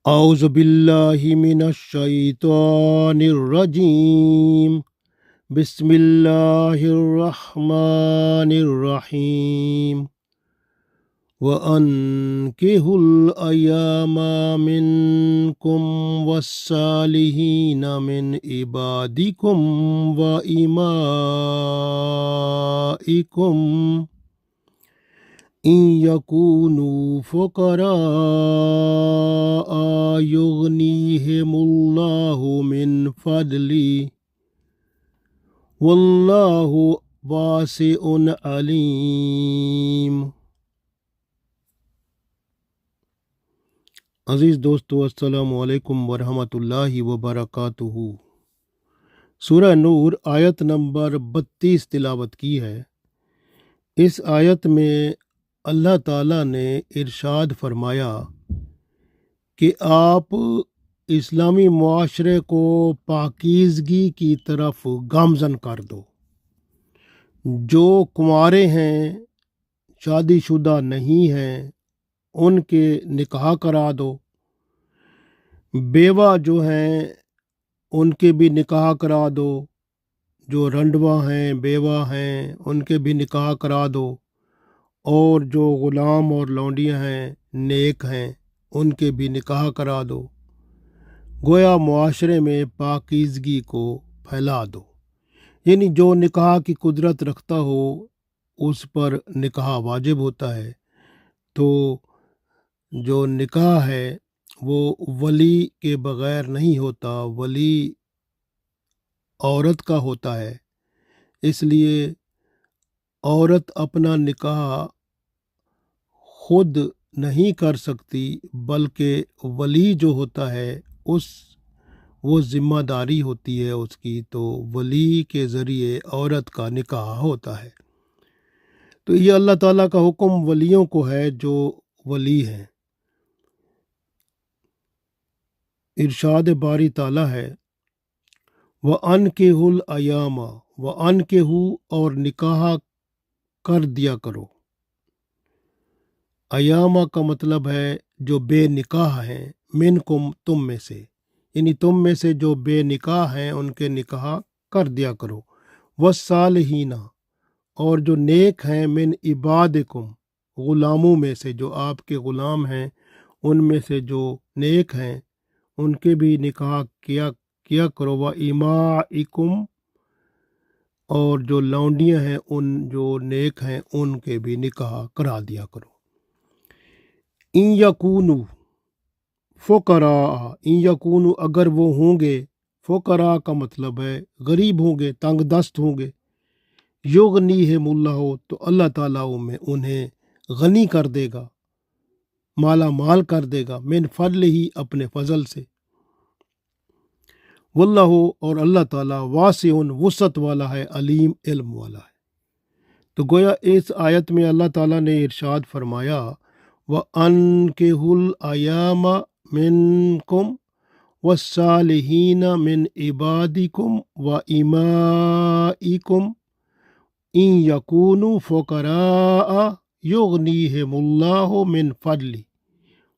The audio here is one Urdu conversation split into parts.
اعوذ باللہ من الشیطان الرجیم بسم اللہ الرحمن الرحیم وَأَنكِحُوا الْأَيَامَ مِنكُمْ وَالصَّالِحِينَ مِنْ عِبَادِكُمْ وَإِمَائِكُمْ إِنْ يَكُونُوا فُقَرَاءَ يُغْنِيهِمُ اللَّهُ مِنْ فَضْلِهِ وَاللَّهُ وَاسِعٌ عَلِيمٌ۔ عزیز دوستو، السلام علیکم ورحمۃ اللہ وبرکاتہ۔ سورہ نور آیت نمبر 32 تلاوت کی ہے۔ اس آیت میں اللہ تعالیٰ نے ارشاد فرمایا کہ آپ اسلامی معاشرے کو پاکیزگی کی طرف گامزن کر دو۔ جو کنوارے ہیں، شادی شدہ نہیں ہیں، ان کے نکاح کرا دو۔ بیوہ جو ہیں ان کے بھی نکاح کرا دو۔ جو رنڈوا ہیں، بیوہ ہیں، ان کے بھی نکاح کرا دو۔ اور جو غلام اور لونڈیاں ہیں، نیک ہیں، ان کے بھی نکاح کرا دو۔ گویا معاشرے میں پاکیزگی کو پھیلا دو، یعنی جو نکاح کی قدرت رکھتا ہو اس پر نکاح واجب ہوتا ہے۔ تو جو نکاح ہے وہ ولی کے بغیر نہیں ہوتا، ولی عورت کا ہوتا ہے۔ اس لیے عورت اپنا نکاح خود نہیں کر سکتی، بلکہ ولی جو ہوتا ہے وہ ذمہ داری ہوتی ہے اس کی، تو ولی کے ذریعے عورت کا نکاح ہوتا ہے۔ تو یہ اللہ تعالیٰ کا حکم ولیوں کو ہے جو ولی ہیں۔ ارشاد باری تعالیٰ ہے وَأَنكِحُوا الْأَيَامَ، وَأَنكِحُوا اور نکاح کر دیا کرو۔ ایامہ کا مطلب ہے جو بے نکاح ہیں، منکم تم میں سے، یعنی تم میں سے جو بے نکاح ہیں ان کے نکاح کر دیا کرو۔ والصالحین اور جو نیک ہیں، من عبادکم غلاموں میں سے، جو آپ کے غلام ہیں ان میں سے جو نیک ہیں ان کے بھی نکاح کیا کرو۔ وَإِمَائِكُمْ اور جو لونڈیاں ہیں ان جو نیک ہیں ان کے بھی نکاح کرا دیا کرو۔ ان یکونو فقراء، ان یکونو اگر وہ ہوں گے، فقراء کا مطلب ہے غریب ہوں گے، تنگ دست ہوں گے، یغنیہم اللہ تو اللہ تعالیٰ میں انہیں غنی کر دے گا، مالا مال کر دے گا، من فضل ہی اپنے فضل سے۔ واللہ اور اللہ تعالیٰ واسع وسعت والا ہے، علیم علم والا ہے۔ تو گویا اس آیت میں اللہ تعالیٰ نے ارشاد فرمایا وَأَنكِحُوا الْأَيَامَ مِنكُمْ وَالصَّالِحِينَ مِنْ عِبَادِكُمْ وَإِمَائِكُمْ إِنْ يَكُونُوا فُقَرَاءَ يُغْنِيهِمُ اللَّهُ مِنْ فَضْلِهِ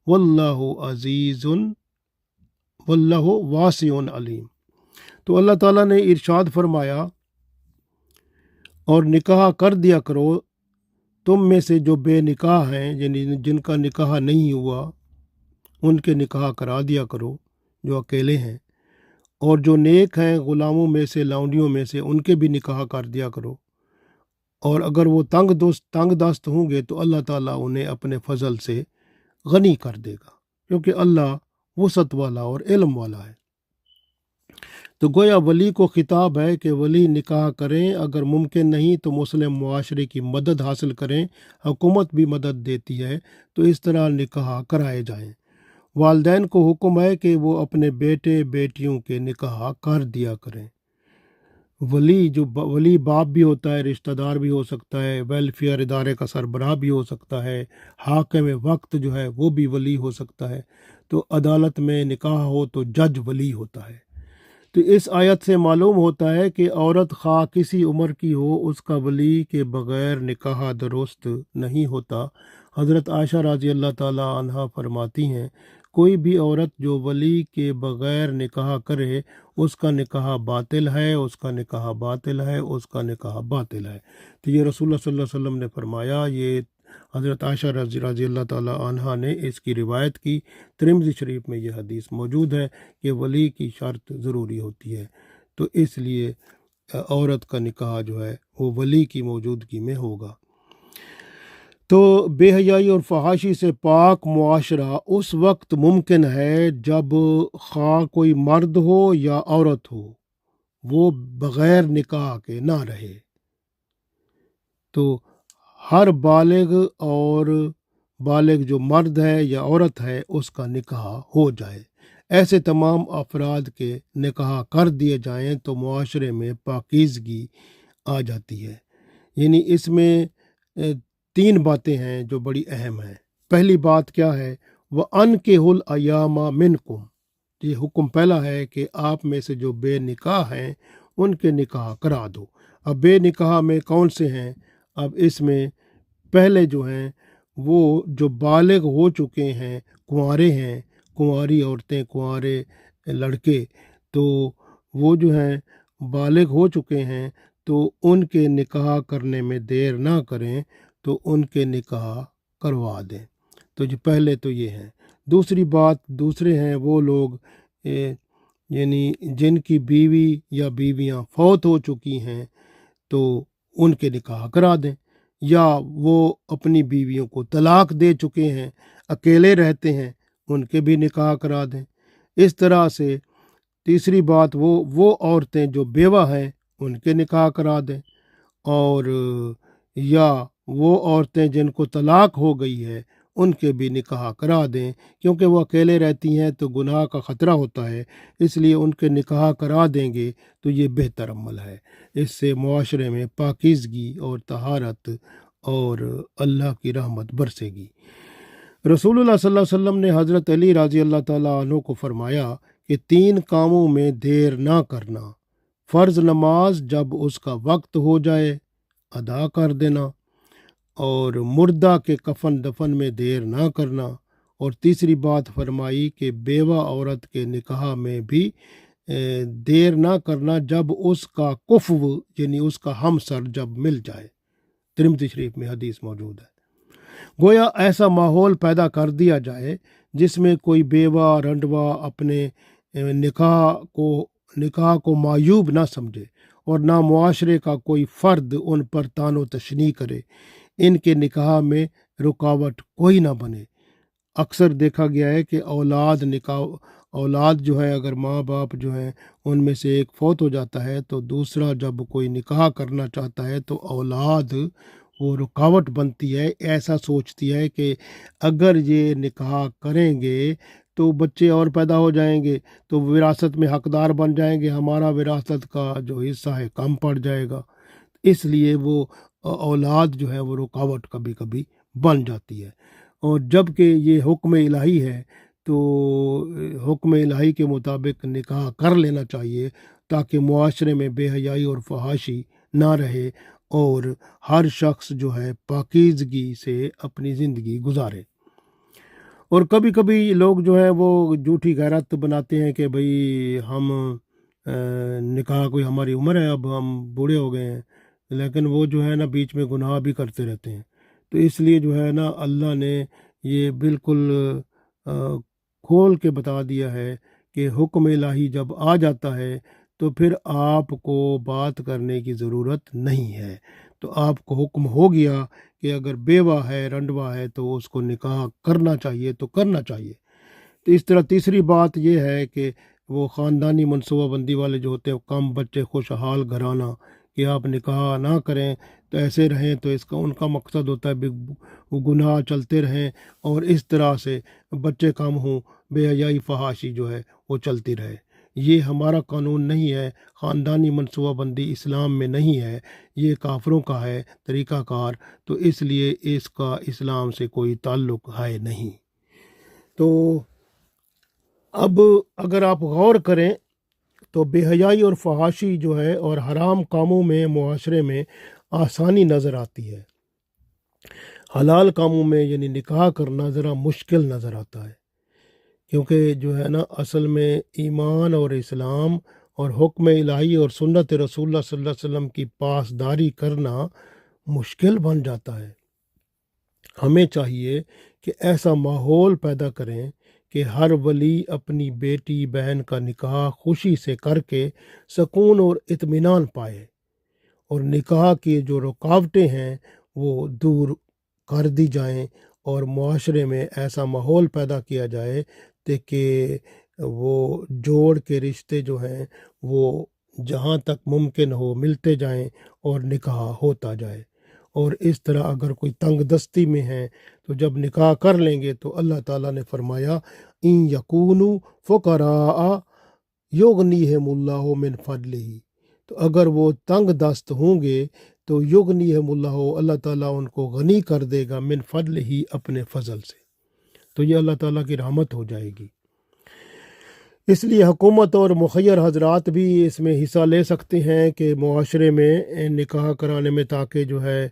وَاللَّهُ عَزِيزٌ وَاللَّهُ وَاسِعٌ عَلِيمٌ۔ تو اللہ تعالیٰ نے ارشاد فرمایا اور نکاح کر دیا کرو تم میں سے جو بے نکاح ہیں، یعنی جن کا نکاح نہیں ہوا ان کے نکاح کرا دیا کرو جو اکیلے ہیں، اور جو نیک ہیں غلاموں میں سے، لونڈیوں میں سے، ان کے بھی نکاح کر دیا کرو۔ اور اگر وہ تنگ دست ہوں گے تو اللہ تعالیٰ انہیں اپنے فضل سے غنی کر دے گا، کیونکہ اللہ وسعت والا اور علم والا ہے۔ تو گویا ولی کو خطاب ہے کہ ولی نکاح کریں، اگر ممکن نہیں تو مسلم معاشرے کی مدد حاصل کریں، حکومت بھی مدد دیتی ہے، تو اس طرح نکاح کرائے جائیں۔ والدین کو حکم ہے کہ وہ اپنے بیٹے بیٹیوں کے نکاح کر دیا کریں۔ ولی باپ بھی ہوتا ہے، رشتہ دار بھی ہو سکتا ہے، ویلفیئر ادارے کا سربراہ بھی ہو سکتا ہے، حاکم وقت جو ہے وہ بھی ولی ہو سکتا ہے۔ تو عدالت میں نکاح ہو تو جج ولی ہوتا ہے۔ تو اس آیت سے معلوم ہوتا ہے کہ عورت خواہ کسی عمر کی ہو، اس کا ولی کے بغیر نکاح درست نہیں ہوتا۔ حضرت عائشہ رضی اللہ تعالیٰ عنہا فرماتی ہیں کوئی بھی عورت جو ولی کے بغیر نکاح کرے اس کا نکاح باطل ہے، اس کا نکاح باطل ہے، اس کا نکاح باطل ہے۔ تو یہ رسول اللہ صلی اللہ علیہ وسلم نے فرمایا، یہ حضرت عائشہ رضی اللہ تعالی عنہا نے اس کی روایت کی۔ ترمذی شریف میں یہ حدیث موجود ہے کہ ولی کی شرط ضروری ہوتی ہے، تو اس لیے عورت کا نکاح جو ہے وہ ولی کی موجودگی میں ہوگا۔ تو بے حیائی اور فحاشی سے پاک معاشرہ اس وقت ممکن ہے جب خواہ کوئی مرد ہو یا عورت ہو، وہ بغیر نکاح کے نہ رہے۔ تو ہر بالغ اور بالغ جو مرد ہے یا عورت ہے اس کا نکاح ہو جائے، ایسے تمام افراد کے نکاح کر دیے جائیں تو معاشرے میں پاکیزگی آ جاتی ہے۔ یعنی اس میں 3 باتیں ہیں جو بڑی اہم ہیں۔ پہلی بات کیا ہے؟ وَأَنكِحُوا الْأَيَامَ مِنكُمْ، یہ حکم پہلا ہے کہ آپ میں سے جو بے نکاح ہیں ان کے نکاح کرا دو۔ اب بے نکاح میں کون سے ہیں؟ اب اس میں پہلے جو ہیں وہ جو بالغ ہو چکے ہیں، کنوارے ہیں، کنواری عورتیں، کنوارے لڑکے، تو وہ جو ہیں بالغ ہو چکے ہیں تو ان کے نکاح کرنے میں دیر نہ کریں، تو ان کے نکاح کروا دیں۔ تو جو پہلے تو یہ ہیں۔ دوسری بات، دوسرے ہیں وہ لوگ یعنی جن کی بیوی یا بیویاں فوت ہو چکی ہیں تو ان کے نکاح کرا دیں، یا وہ اپنی بیویوں کو طلاق دے چکے ہیں، اکیلے رہتے ہیں، ان کے بھی نکاح کرا دیں۔ اس طرح سے تیسری بات وہ عورتیں جو بیوہ ہیں ان کے نکاح کرا دیں، اور یا وہ عورتیں جن کو طلاق ہو گئی ہے ان کے بھی نکاح کرا دیں، کیونکہ وہ اکیلے رہتی ہیں تو گناہ کا خطرہ ہوتا ہے، اس لیے ان کے نکاح کرا دیں گے تو یہ بہتر عمل ہے۔ اس سے معاشرے میں پاکیزگی اور طہارت اور اللہ کی رحمت برسے گی۔ رسول اللہ صلی اللہ علیہ وسلم نے حضرت علی رضی اللہ تعالیٰ عنہ کو فرمایا کہ 3 کاموں میں دیر نہ کرنا، فرض نماز جب اس کا وقت ہو جائے ادا کر دینا، اور مردہ کے کفن دفن میں دیر نہ کرنا، اور تیسری بات فرمائی کہ بیوہ عورت کے نکاح میں بھی دیر نہ کرنا جب اس کا کفو یعنی اس کا ہمسر جب مل جائے۔ ترمذی شریف میں حدیث موجود ہے۔ گویا ایسا ماحول پیدا کر دیا جائے جس میں کوئی بیوہ رنڈوا اپنے نکاح کو معیوب نہ سمجھے، اور نہ معاشرے کا کوئی فرد ان پر طعن و تشنیع کرے، ان کے نکاح میں رکاوٹ کوئی نہ بنے۔ اکثر دیکھا گیا ہے کہ اولاد جو ہے، اگر ماں باپ جو ہیں ان میں سے ایک فوت ہو جاتا ہے تو دوسرا جب کوئی نکاح کرنا چاہتا ہے تو اولاد وہ رکاوٹ بنتی ہے، ایسا سوچتی ہے کہ اگر یہ نکاح کریں گے تو بچے اور پیدا ہو جائیں گے تو وراثت میں حقدار بن جائیں گے، ہمارا وراثت کا جو حصہ ہے کم پڑ جائے گا، اس لیے وہ اولاد جو ہے وہ رکاوٹ کبھی کبھی بن جاتی ہے۔ اور جب کہ یہ حکم الہی ہے تو حکم الہی کے مطابق نکاح کر لینا چاہیے تاکہ معاشرے میں بے حیائی اور فحاشی نہ رہے اور ہر شخص جو ہے پاکیزگی سے اپنی زندگی گزارے۔ اور کبھی کبھی لوگ جو ہیں وہ جھوٹی غیرت بناتے ہیں کہ بھئی ہم نکاح کوئی ہماری عمر ہے، اب ہم بوڑھے ہو گئے ہیں، لیکن وہ جو ہے نا بیچ میں گناہ بھی کرتے رہتے ہیں۔ تو اس لیے جو ہے نا اللہ نے یہ بالکل کھول کے بتا دیا ہے کہ حکم الہی جب آ جاتا ہے تو پھر آپ کو بات کرنے کی ضرورت نہیں ہے، تو آپ کو حکم ہو گیا کہ اگر بیوہ ہے رنڈوا ہے تو اس کو نکاح کرنا چاہیے تو کرنا چاہیے۔ تو اس طرح تیسری بات یہ ہے کہ وہ خاندانی منصوبہ بندی والے جو ہوتے ہیں، کم بچے خوشحال گھرانہ، کہ آپ نکاح نہ کریں تو ایسے رہیں، تو اس کا ان کا مقصد ہوتا ہے گناہ چلتے رہیں اور اس طرح سے بچے کم ہوں، بے حیائی فحاشی جو ہے وہ چلتی رہے۔ یہ ہمارا قانون نہیں ہے، خاندانی منصوبہ بندی اسلام میں نہیں ہے، یہ کافروں کا ہے طریقہ کار، تو اس لیے اس کا اسلام سے کوئی تعلق ہے نہیں۔ تو اب اگر آپ غور کریں تو بے حیائی اور فحاشی جو ہے اور حرام کاموں میں معاشرے میں آسانی نظر آتی ہے، حلال کاموں میں یعنی نکاح کرنا ذرا مشکل نظر آتا ہے۔ کیونکہ جو ہے نا اصل میں ایمان اور اسلام اور حکم الہی اور سنت رسول اللہ صلی اللہ علیہ وسلم کی پاسداری کرنا مشکل بن جاتا ہے۔ ہمیں چاہیے کہ ایسا ماحول پیدا کریں کہ ہر ولی اپنی بیٹی بہن کا نکاح خوشی سے کر کے سکون اور اطمینان پائے، اور نکاح کی جو رکاوٹیں ہیں وہ دور کر دی جائیں، اور معاشرے میں ایسا ماحول پیدا کیا جائے کہ وہ جوڑ کے رشتے جو ہیں وہ جہاں تک ممکن ہو ملتے جائیں اور نکاح ہوتا جائے۔ اور اس طرح اگر کوئی تنگ دستی میں ہے تو جب نکاح کر لیں گے تو اللہ تعالیٰ نے فرمایا ان یکونوا فقراء یغنیہم اللہ من فضلہ، تو اگر وہ تنگ دست ہوں گے تو یغنیہم اللہ، اللہ تعالیٰ ان کو غنی کر دے گا، من فضلہ اپنے فضل سے، تو یہ اللہ تعالیٰ کی رحمت ہو جائے گی۔ اس لیے حکومت اور مخیر حضرات بھی اس میں حصہ لے سکتے ہیں کہ معاشرے میں نکاح کرانے میں، تاکہ جو ہے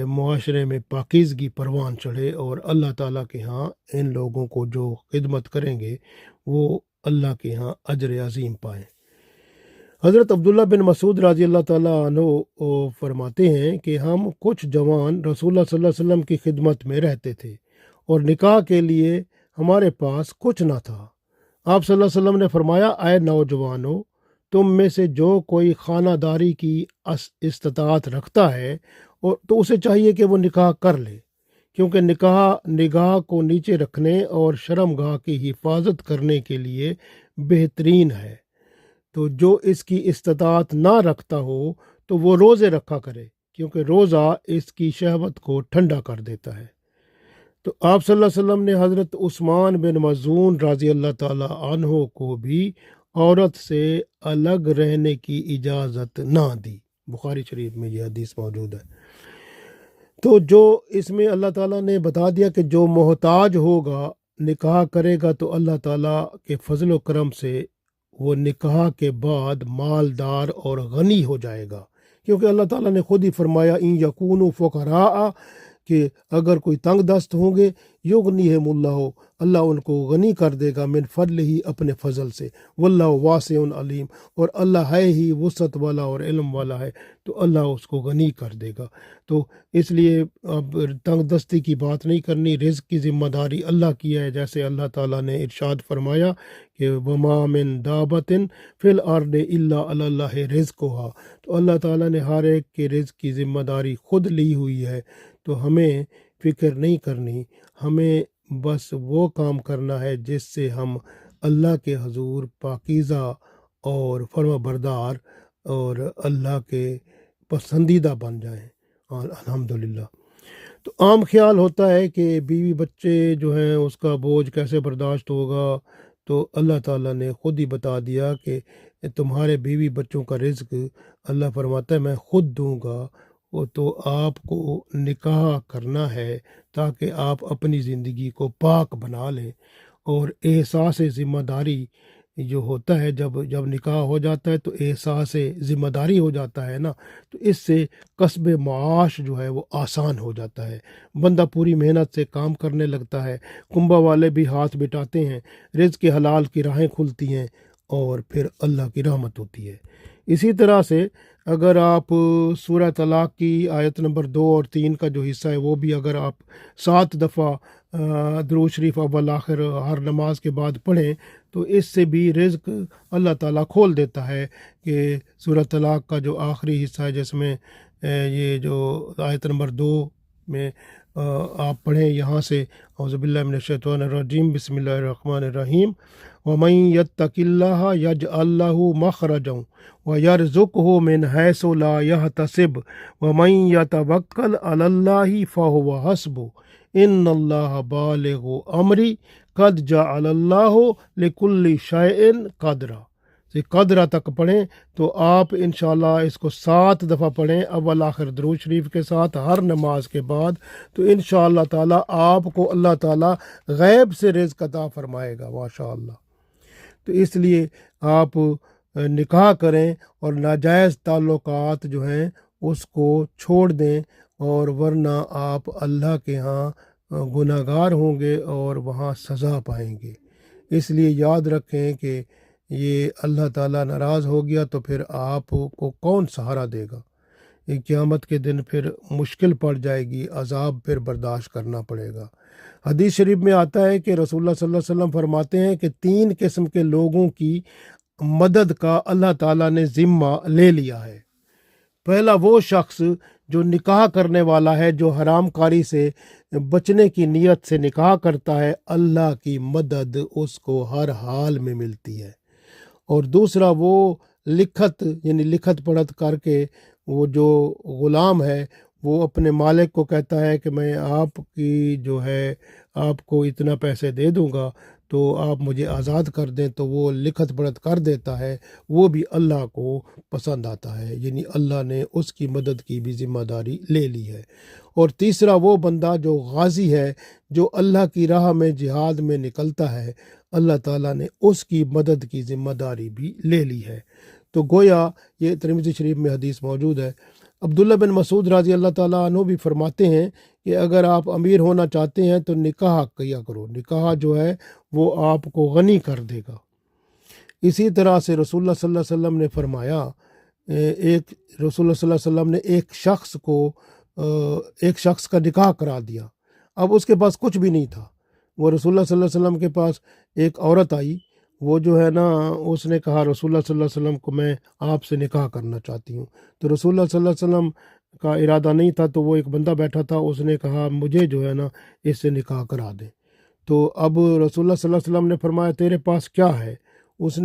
معاشرے میں پاکیزگی پروان چڑھے، اور اللہ تعالیٰ کے ہاں ان لوگوں کو جو خدمت کریں گے وہ اللہ کے ہاں اجر عظیم پائیں۔ حضرت عبداللہ بن مسعود رضی اللہ تعالیٰ عنہ فرماتے ہیں کہ ہم کچھ جوان رسول اللہ صلی اللہ علیہ وسلم کی خدمت میں رہتے تھے، اور نکاح کے لیے ہمارے پاس کچھ نہ تھا۔ آپ صلی اللہ علیہ وسلم نے فرمایا اے نوجوانوں، تم میں سے جو کوئی خانہ داری کی استطاعت رکھتا ہے اور تو اسے چاہیے کہ وہ نکاح کر لے، کیونکہ نکاح نگاہ کو نیچے رکھنے اور شرم گاہ کی حفاظت کرنے کے لیے بہترین ہے۔ تو جو اس کی استطاعت نہ رکھتا ہو تو وہ روزے رکھا کرے، کیونکہ روزہ اس کی شہوت کو ٹھنڈا کر دیتا ہے۔ تو آپ صلی اللہ علیہ وسلم نے حضرت عثمان بن مظعون رضی اللہ تعالیٰ عنہ کو بھی عورت سے الگ رہنے کی اجازت نہ دی، بخاری شریف میں یہ حدیث موجود ہے۔ تو جو اس میں اللہ تعالیٰ نے بتا دیا کہ جو محتاج ہوگا نکاح کرے گا تو اللہ تعالیٰ کے فضل و کرم سے وہ نکاح کے بعد مالدار اور غنی ہو جائے گا، کیونکہ اللہ تعالیٰ نے خود ہی فرمایا ان یکونوا فقراء، کہ اگر کوئی تنگ دست ہوں گے یغنیہم اللہ، اللہ ان کو غنی کر دے گا، من فضلہ اپنے فضل سے، واللہ واسع علیم، اور اللہ ہے ہی وسعت والا اور علم والا ہے، تو اللہ اس کو غنی کر دے گا۔ تو اس لیے اب تنگ دستی کی بات نہیں کرنی، رزق کی ذمہ داری اللہ کی ہے، جیسے اللہ تعالیٰ نے ارشاد فرمایا کہ وما من دابۃ فی الارض الا علی اللہ رزقھا، تو اللہ تعالیٰ نے ہر ایک کے رزق کی ذمہ داری خود لی ہوئی ہے، تو ہمیں فکر نہیں کرنی، ہمیں بس وہ کام کرنا ہے جس سے ہم اللہ کے حضور پاکیزہ اور فرما بردار اور اللہ کے پسندیدہ بن جائیں، الحمدللہ۔ تو عام خیال ہوتا ہے کہ بیوی بچے جو ہیں اس کا بوجھ کیسے برداشت ہوگا، تو اللہ تعالیٰ نے خود ہی بتا دیا کہ تمہارے بیوی بچوں کا رزق اللہ فرماتا ہے میں خود دوں گا، وہ تو آپ کو نکاح کرنا ہے تاکہ آپ اپنی زندگی کو پاک بنا لیں، اور احساس ذمہ داری جو ہوتا ہے جب نکاح ہو جاتا ہے تو احساس ذمہ داری ہو جاتا ہے نا، تو اس سے کسب معاش جو ہے وہ آسان ہو جاتا ہے، بندہ پوری محنت سے کام کرنے لگتا ہے، کنبہ والے بھی ہاتھ بٹاتے ہیں، رزق کے حلال کی راہیں کھلتی ہیں، اور پھر اللہ کی رحمت ہوتی ہے۔ اسی طرح سے اگر آپ سورہ طلاق کی آیت نمبر 2 اور 3 کا جو حصہ ہے وہ بھی اگر آپ 7 دفعہ درود شریف اول آخر ہر نماز کے بعد پڑھیں تو اس سے بھی رزق اللہ تعالیٰ کھول دیتا ہے، کہ سورہ طلاق کا جو آخری حصہ ہے جس میں یہ جو آیت نمبر 2 میں آپ پڑھیں یہاں سے اعوذ باللہ من الشیطان الرجیم بسم اللہ الرحمن الرحیم وَمَن يَتَّقِ اللَّهَ يَجْعَل لَّهُ مَخْرَجًا وَيَرْزُقْهُ مِنْ حَيْثُ لَا يَحْتَسِبُ وَمَن يَتَوَكَّلْ عَلَى اللَّهِ فَهُوَ حَسْبُهُ إِنَّ اللَّهَ بَالِغُ أَمْرِهِ قَدْ جَعَلَ اللَّهُ لِكُلِّ شَيْءٍ قَدْرًا سے قدرہ تک پڑھیں، تو آپ انشاءاللہ اس کو 7 دفعہ پڑھیں اول آخر درود شریف کے ساتھ ہر نماز کے بعد، تو انشاءاللہ تعالیٰ آپ کو اللہ تعالیٰ غیب سے رزق عطا فرمائے گا ماشاءاللہ۔ تو اس لیے آپ نکاح کریں اور ناجائز تعلقات جو ہیں اس کو چھوڑ دیں، اور ورنہ آپ اللہ کے ہاں گناہگار ہوں گے اور وہاں سزا پائیں گے۔ اس لیے یاد رکھیں کہ یہ اللہ تعالیٰ ناراض ہو گیا تو پھر آپ کو کون سہارا دے گا؟ یہ قیامت کے دن پھر مشکل پڑ جائے گی، عذاب پھر برداشت کرنا پڑے گا۔ حدیث شریف میں آتا ہے کہ رسول اللہ صلی اللہ علیہ وسلم فرماتے ہیں کہ 3 قسم کے لوگوں کی مدد کا اللہ تعالیٰ نے ذمہ لے لیا ہے۔ پہلا وہ شخص جو نکاح کرنے والا ہے، جو حرام کاری سے بچنے کی نیت سے نکاح کرتا ہے، اللہ کی مدد اس کو ہر حال میں ملتی ہے۔ اور دوسرا وہ لکھت پڑھت کر کے وہ جو غلام ہے وہ اپنے مالک کو کہتا ہے کہ میں آپ کی جو ہے آپ کو اتنا پیسے دے دوں گا تو آپ مجھے آزاد کر دیں، تو وہ لکھت پڑھت کر دیتا ہے، وہ بھی اللہ کو پسند آتا ہے، یعنی اللہ نے اس کی مدد کی بھی ذمہ داری لے لی ہے۔ اور تیسرا وہ بندہ جو غازی ہے، جو اللہ کی راہ میں جہاد میں نکلتا ہے، اللہ تعالیٰ نے اس کی مدد کی ذمہ داری بھی لے لی ہے۔ تو گویا یہ ترمذی شریف میں حدیث موجود ہے۔ عبداللہ بن مسعود رضی اللہ تعالیٰ عنہ بھی فرماتے ہیں کہ اگر آپ امیر ہونا چاہتے ہیں تو نکاح کیا کرو، نکاح جو ہے وہ آپ کو غنی کر دے گا۔ اسی طرح سے رسول اللہ صلی اللہ علیہ وسلم نے فرمایا، رسول اللہ صلی اللہ علیہ وسلم نے ایک شخص کا نکاح کرا دیا، اب اس کے پاس کچھ بھی نہیں تھا۔ وہ رسول اللہ صلی اللہ علیہ وسلم کے پاس ایک عورت آئی، وہ جو ہے نا اس نے کہا رسول اللہ صلی اللہ علیہ وسلم کو میں آپ سے نکاح کرنا چاہتی ہوں۔ تو رسول اللہ صلی اللہ علیہ وسلم کا ارادہ نہیں تھا، تو وہ ایک بندہ بیٹھا تھا، اس نے کہا مجھے جو ہے نا اس سے نکاح کرا دیں۔ تو اب رسول اللہ صلی اللہ علیہ وسلم نے فرمایا تیرے پاس کیا ہے؟ اس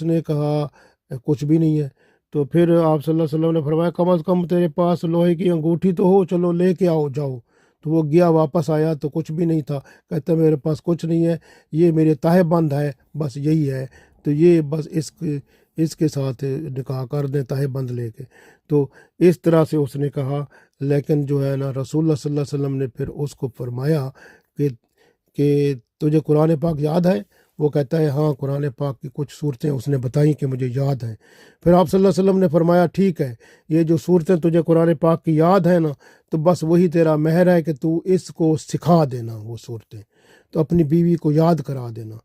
نے کہا کچھ بھی نہیں ہے۔ تو پھر آپ صلی اللہ علیہ وسلم نے فرمایا کم از کم تیرے پاس لوہے کی انگوٹھی تو ہو، چلو لے کے آؤ جاؤ۔ تو وہ گیا، واپس آیا تو کچھ بھی نہیں تھا، کہتا میرے پاس کچھ نہیں ہے، یہ میرے تاہ بند ہے، بس یہی ہے، تو یہ بس اس کے ساتھ نکاح کر دیں تاہ بند لے کے۔ تو اس طرح سے اس نے کہا، لیکن جو ہے نا رسول اللہ صلی اللہ علیہ وسلم نے پھر اس کو فرمایا کہ تجھے قرآن پاک یاد ہے؟ وہ کہتا ہے ہاں، قرآن پاک کی کچھ صورتیں اس نے بتائیں کہ مجھے یاد ہیں۔ پھر آپ صلی اللہ علیہ وسلم نے فرمایا ٹھیک ہے، یہ جو صورتیں تجھے قرآن پاک کی یاد ہیں نا، تو بس وہی تیرا مہر ہے کہ تو اس کو سکھا دینا، وہ صورتیں تو اپنی بیوی کو یاد کرا دینا،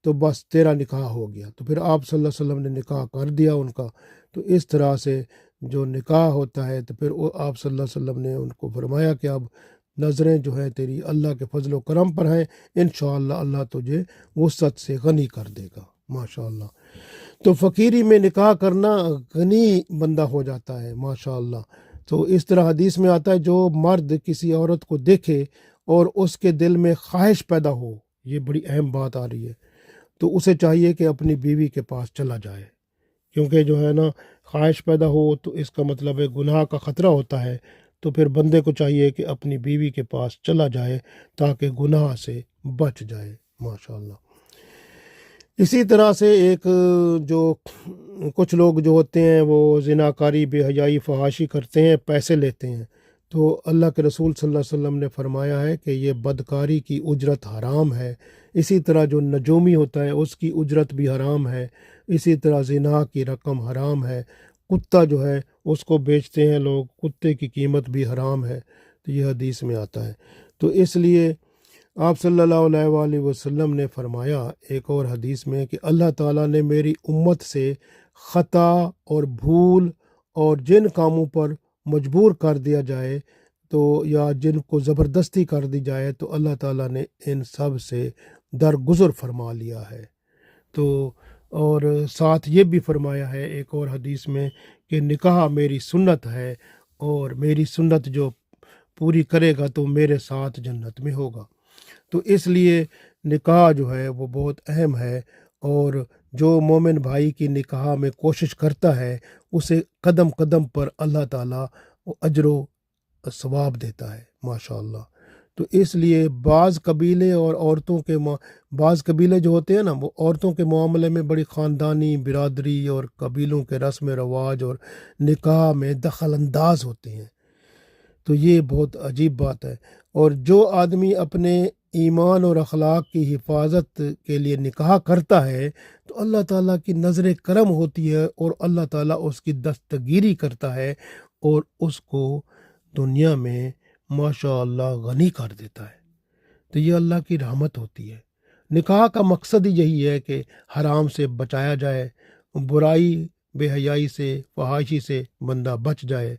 تو بس تیرا نکاح ہو گیا۔ تو پھر آپ صلی اللہ علیہ وسلم نے نکاح کر دیا ان کا۔ تو اس طرح سے جو نکاح ہوتا ہے، تو پھر آپ صلی اللہ علیہ وسلم نے ان کو فرمایا کہ اب نظریں جو ہیں تیری اللہ کے فضل و کرم پر ہیں، انشاءاللہ اللہ تجھے وسعت سے غنی کر دے گا، ماشاءاللہ۔ تو فقیری میں نکاح کرنا غنی بندہ ہو جاتا ہے، ماشاءاللہ۔ تو اس طرح حدیث میں آتا ہے جو مرد کسی عورت کو دیکھے اور اس کے دل میں خواہش پیدا ہو، یہ بڑی اہم بات آ رہی ہے، تو اسے چاہیے کہ اپنی بیوی کے پاس چلا جائے، کیونکہ جو ہے نا خواہش پیدا ہو تو اس کا مطلب ہے گناہ کا خطرہ ہوتا ہے۔ تو پھر بندے کو چاہیے کہ اپنی بیوی کے پاس چلا جائے تاکہ گناہ سے بچ جائے، ماشاءاللہ۔ اسی طرح سے جو کچھ لوگ جو ہوتے ہیں وہ زناکاری، بے حیائی، فحاشی کرتے ہیں، پیسے لیتے ہیں، تو اللہ کے رسول صلی اللہ علیہ وسلم نے فرمایا ہے کہ یہ بدکاری کی اجرت حرام ہے۔ اسی طرح جو نجومی ہوتا ہے اس کی اجرت بھی حرام ہے، اسی طرح زنا کی رقم حرام ہے، کتا جو ہے اس کو بیچتے ہیں لوگ، کتے کی قیمت بھی حرام ہے، تو یہ حدیث میں آتا ہے۔ تو اس لیے آپ صلی اللہ علیہ وآلہ وسلم نے فرمایا ایک اور حدیث میں کہ اللہ تعالیٰ نے میری امت سے خطا اور بھول اور جن کاموں پر مجبور کر دیا جائے تو یا جن کو زبردستی کر دی جائے تو اللہ تعالیٰ نے ان سب سے درگزر فرما لیا ہے۔ تو اور ساتھ یہ بھی فرمایا ہے ایک اور حدیث میں کہ نکاح میری سنت ہے، اور میری سنت جو پوری کرے گا تو میرے ساتھ جنت میں ہوگا۔ تو اس لیے نکاح جو ہے وہ بہت اہم ہے، اور جو مومن بھائی کی نکاح میں کوشش کرتا ہے اسے قدم قدم پر اللہ تعالیٰ اجر و ثواب دیتا ہے، ماشاءاللہ۔ تو اس لیے بعض قبیلے جو ہوتے ہیں نا، وہ عورتوں کے معاملے میں بڑی خاندانی، برادری اور قبیلوں کے رسم و رواج اور نکاح میں دخل انداز ہوتے ہیں، تو یہ بہت عجیب بات ہے۔ اور جو آدمی اپنے ایمان اور اخلاق کی حفاظت کے لیے نکاح کرتا ہے تو اللہ تعالیٰ کی نظر کرم ہوتی ہے، اور اللہ تعالیٰ اس کی دستگیری کرتا ہے اور اس کو دنیا میں ماشاءاللہ غنی کر دیتا ہے۔ تو یہ اللہ کی رحمت ہوتی ہے، نکاح کا مقصد ہی یہی ہے کہ حرام سے بچایا جائے، برائی بے حیائی سے، فحاشی سے بندہ بچ جائے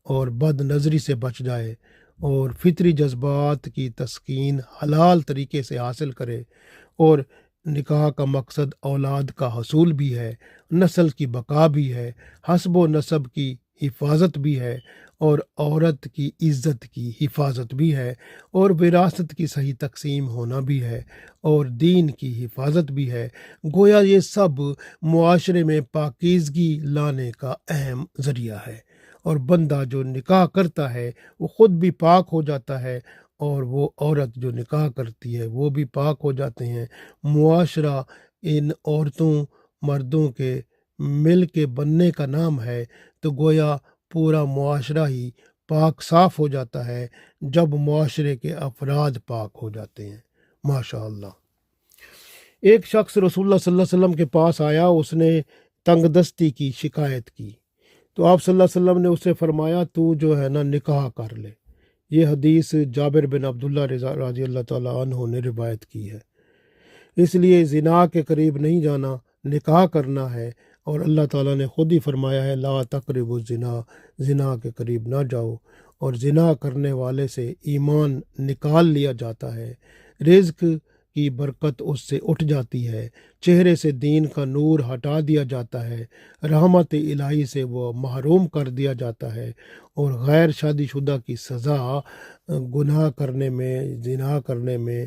اور بد نظری سے بچ جائے، اور فطری جذبات کی تسکین حلال طریقے سے حاصل کرے۔ اور نکاح کا مقصد اولاد کا حصول بھی ہے، نسل کی بقا بھی ہے، حسب و نسب کی حفاظت بھی ہے، اور عورت کی عزت کی حفاظت بھی ہے، اور وراثت کی صحیح تقسیم ہونا بھی ہے، اور دین کی حفاظت بھی ہے۔ گویا یہ سب معاشرے میں پاکیزگی لانے کا اہم ذریعہ ہے، اور بندہ جو نکاح کرتا ہے وہ خود بھی پاک ہو جاتا ہے، اور وہ عورت جو نکاح کرتی ہے وہ بھی پاک ہو جاتے ہیں۔ معاشرہ ان عورتوں مردوں کے مل کے بننے کا نام ہے، تو گویا پورا معاشرہ ہی پاک صاف ہو جاتا ہے جب معاشرے کے افراد پاک ہو جاتے ہیں۔ ماشاء اللہ۔ ایک شخص رسول اللہ صلی اللہ علیہ وسلم کے پاس آیا، اس نے تنگ دستی کی شکایت کی، تو آپ صلی اللہ علیہ وسلم نے اسے فرمایا تو جو ہے نا نکاح کر لے۔ یہ حدیث جابر بن عبداللہ رضی اللہ تعالیٰ عنہ نے روایت کی ہے۔ اس لیے زنا کے قریب نہیں جانا، نکاح کرنا ہے، اور اللہ تعالیٰ نے خود ہی فرمایا ہے لا تقربوا الزنا، زنا کے قریب نہ جاؤ، اور زنا کرنے والے سے ایمان نکال لیا جاتا ہے، رزق کی برکت اس سے اٹھ جاتی ہے، چہرے سے دین کا نور ہٹا دیا جاتا ہے، رحمت الہی سے وہ محروم کر دیا جاتا ہے، اور غیر شادی شدہ کی سزا گناہ کرنے میں، زنا کرنے میں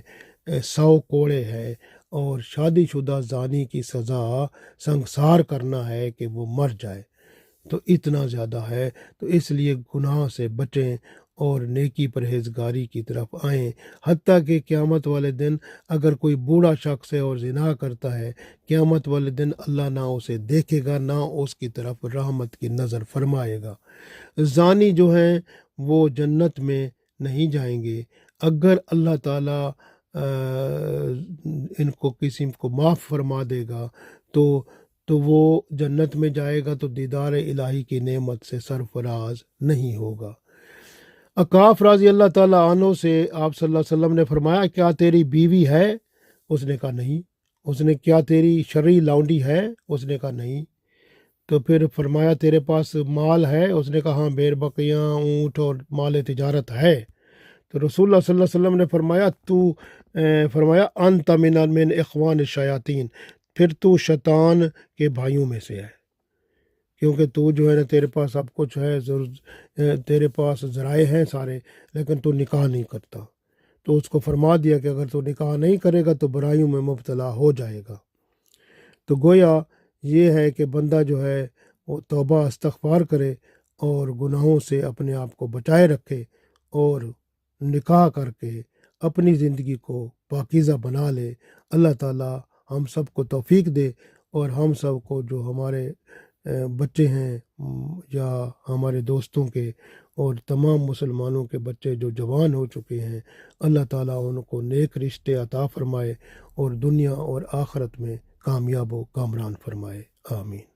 100 کوڑے ہے، اور شادی شدہ زانی کی سزا سنگسار کرنا ہے کہ وہ مر جائے، تو اتنا زیادہ ہے۔ تو اس لیے گناہ سے بچیں اور نیکی پرہیزگاری کی طرف آئیں، حتیٰ کہ قیامت والے دن اگر کوئی بوڑھا شخص ہے اور زنا کرتا ہے، قیامت والے دن اللہ نہ اسے دیکھے گا، نہ اس کی طرف رحمت کی نظر فرمائے گا۔ زانی جو ہیں وہ جنت میں نہیں جائیں گے۔ اگر اللہ تعالیٰ ان کو کسی کو معاف فرما دے گا تو وہ جنت میں جائے گا، تو دیدار الہی کی نعمت سے سرفراز نہیں ہوگا۔ عکاف رضی اللہ تعالیٰ عنہ سے آپ صلی اللہ علیہ وسلم نے فرمایا کیا تیری بیوی ہے؟ اس نے کہا نہیں۔ اس نے کیا تیری شرعی لونڈی ہے؟ اس نے کہا نہیں۔ تو پھر فرمایا تیرے پاس مال ہے؟ اس نے کہا ہاں، بیر بکریاں، اونٹ اور مال تجارت ہے۔ تو رسول اللہ صلی اللہ علیہ وسلم نے فرمایا انت من اخوان الشیاطین، پھر تو شیطان کے بھائیوں میں سے ہے، کیونکہ تو جو ہے نا تیرے پاس سب کچھ ہے، تیرے پاس ذرائع ہیں سارے، لیکن تو نکاح نہیں کرتا۔ تو اس کو فرما دیا کہ اگر تو نکاح نہیں کرے گا تو برائیوں میں مبتلا ہو جائے گا۔ تو گویا یہ ہے کہ بندہ جو ہے وہ توبہ استغفار کرے اور گناہوں سے اپنے آپ کو بچائے رکھے، اور نکاح کر کے اپنی زندگی کو پاکیزہ بنا لے۔ اللہ تعالیٰ ہم سب کو توفیق دے، اور ہم سب کو جو ہمارے بچے ہیں یا ہمارے دوستوں کے اور تمام مسلمانوں کے بچے جو جوان ہو چکے ہیں، اللہ تعالیٰ ان کو نیک رشتے عطا فرمائے اور دنیا اور آخرت میں کامیاب و کامران فرمائے۔ آمین۔